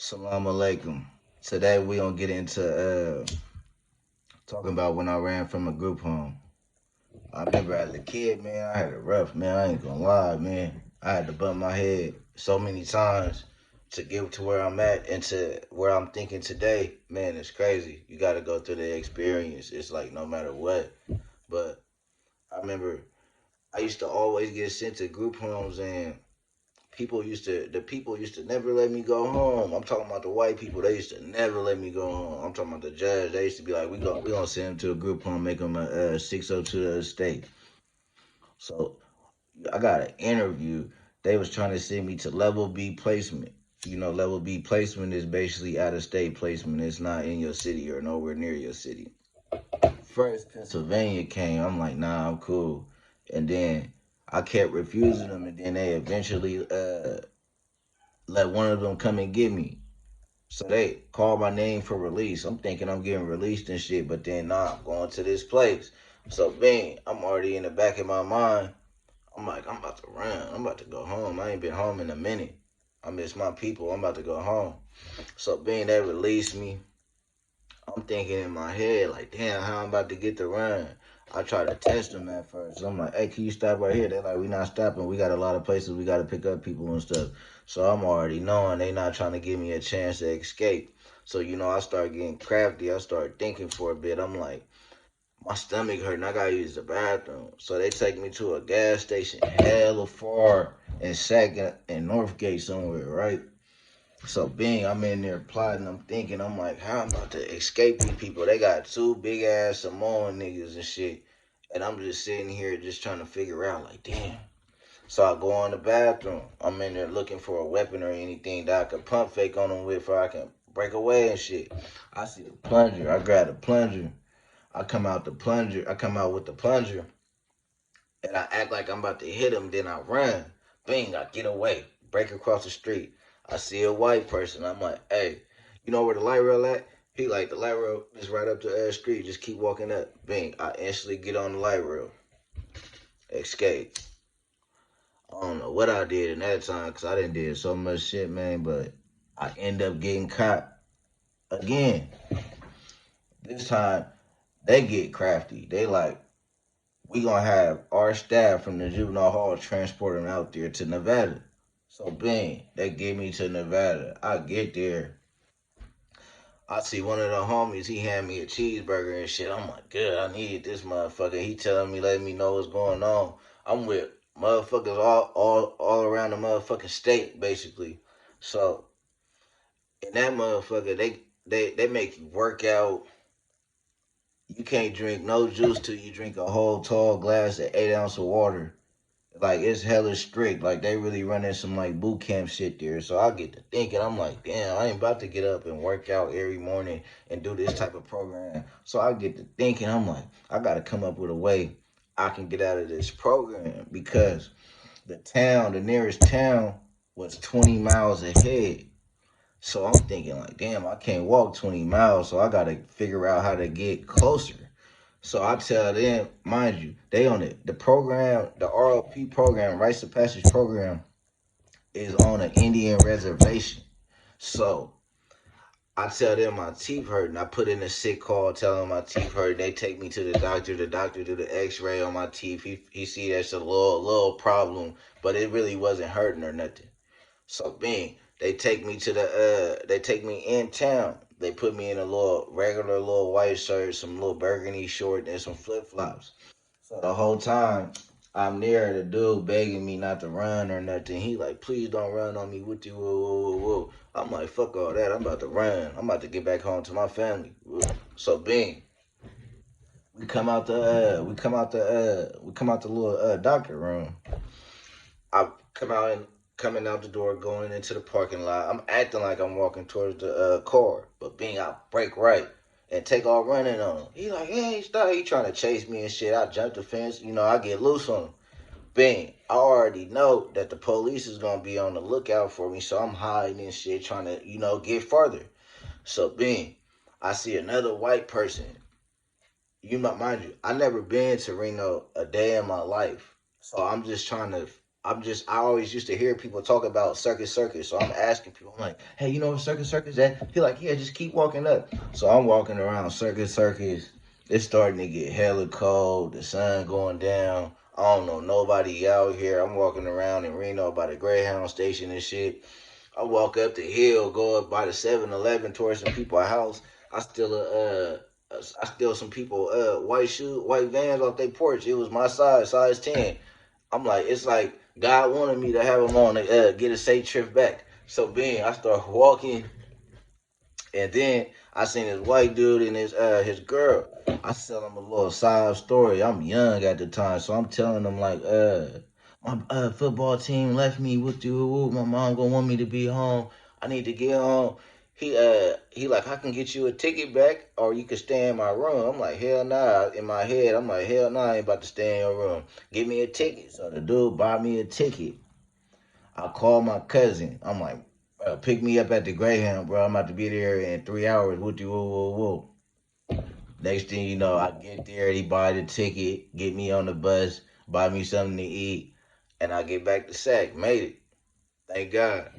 Salam alaikum. Today we gonna get into talking about when I ran from a group home. I remember as a kid, man, I had it rough, man. I ain't gonna lie, man. I had to bump my head so many times to get to where I'm at and to where I'm thinking today. Man, it's crazy. You gotta go through the experience. It's like no matter what. But I remember I used to always get sent to group homes and the people used to never let me go home. I'm talking about the white people. They used to never let me go home. I'm talking about the judge. They used to be like, we gonna send him to a group home, make him a 602 to the state. So I got an interview. They was trying to send me to level B placement. You know, level B placement is basically out of state placement. It's not in your city or nowhere near your city. First, Pennsylvania came. I'm like, nah, I'm cool. And then I kept refusing them, and then they eventually let one of them come and get me. So they called my name for release. I'm thinking I'm getting released and shit, but then nah, I'm going to this place. So bang, I'm already in the back of my mind. I'm like, I'm about to run. I'm about to go home. I ain't been home in a minute. I miss my people. I'm about to go home. So being they released me, I'm thinking in my head, like, damn, how I'm about to get the run. I try to test them at first. I'm like, hey, can you stop right here? They're like, we not stopping. We got a lot of places we got to pick up people and stuff. So I'm already knowing they not trying to give me a chance to escape. So, I start getting crafty. I start thinking for a bit. I'm like, my stomach hurting. I got to use the bathroom. So they take me to a gas station hella far in Second and Northgate somewhere, right? So being I'm in there plotting, I'm thinking, I'm like, how I'm about to escape these people? They got two big ass Samoan niggas and shit. And I'm just sitting here just trying to figure out, like, damn. So I go on the bathroom. I'm in there looking for a weapon or anything that I can pump fake on them with, or I can break away and shit. I see the plunger. I grab the plunger. I come out the plunger. I come out with the plunger, and I act like I'm about to hit him. Then I run. Bing! I get away. Break across the street. I see a white person. I'm like, hey, you know where the light rail at? He like, the light rail is right up the street. Just keep walking up. Bing! I instantly get on the light rail. Escape. I don't know what I did in that time because I didn't did so much shit, man. But I end up getting caught again. This time they get crafty. They like, we gonna have our staff from the juvenile hall transport them out there to Nevada. So bang, they get me to Nevada. I get there. I see one of the homies, he hand me a cheeseburger and shit. I'm like, good, I need this motherfucker. He telling me, letting me know what's going on. I'm with motherfuckers all around the motherfucking state, basically. So in that motherfucker, they make you work out. You can't drink no juice till you drink a whole tall glass of 8 ounce of water. Like it's hella strict. Like they really running some like boot camp shit there. So I get to thinking, I'm like, damn, I ain't about to get up and work out every morning and do this type of program. So I get to thinking, I'm like, I gotta come up with a way I can get out of this program because the nearest town was 20 miles ahead. So I'm thinking like, damn, I can't walk 20 miles, so I gotta figure out how to get closer. So I tell them, mind you, they on it. The program, the RLP program, Rites of Passage program, is on an Indian reservation. So I tell them my teeth hurt, and I put in a sick call telling them my teeth hurt. They take me to the doctor. The doctor do the X-ray on my teeth. He see that's a little problem, but it really wasn't hurting or nothing. So bang, they take me in town. They put me in a little regular little white shirt, some little burgundy short, and some flip flops. So the whole time I'm near the dude begging me not to run or nothing. He like, please don't run on me with you. Whoa, whoa, whoa, whoa. I'm like, fuck all that. I'm about to run. I'm about to get back home to my family. So bang, we come out the little doctor room. I come out and coming out the door, going into the parking lot. I'm acting like I'm walking towards the car, but being I break right and take off running on him. He like, hey, stop! He trying to chase me and shit. I jump the fence, I get loose on him. Bang! I already know that the police is gonna be on the lookout for me, so I'm hiding and shit, trying to, get further. So bang! I see another white person. Mind you, I never been to Reno a day in my life, so I'm just trying to I always used to hear people talk about Circus Circus. So I'm asking people, I'm like, hey, you know what Circus Circus at? He like, yeah, just keep walking up. So I'm walking around Circus Circus. It's starting to get hella cold. The sun going down. I don't know nobody out here. I'm walking around in Reno by the Greyhound station and shit. I walk up the hill, go up by the 7-Eleven towards some people's house. I steal I steal some people white vans off their porch. It was my size 10. I'm like, it's like God wanted me to have him on to get a safe trip back. So being, I start walking, and then I seen this white dude and his girl. I tell him a little side story. I'm young at the time, so I'm telling him like, my football team left me with you. My mom gonna want me to be home. I need to get home. He like, I can get you a ticket back, or you can stay in my room. I'm like, hell nah. In my head, I'm like, hell nah, I ain't about to stay in your room. Give me a ticket. So the dude bought me a ticket. I called my cousin. I'm like, pick me up at the Greyhound, bro. I'm about to be there in 3 hours. What you, whoa, whoa, whoa. Next thing you know, I get there, he buy the ticket, get me on the bus, buy me something to eat, and I get back to Sac. Made it. Thank God.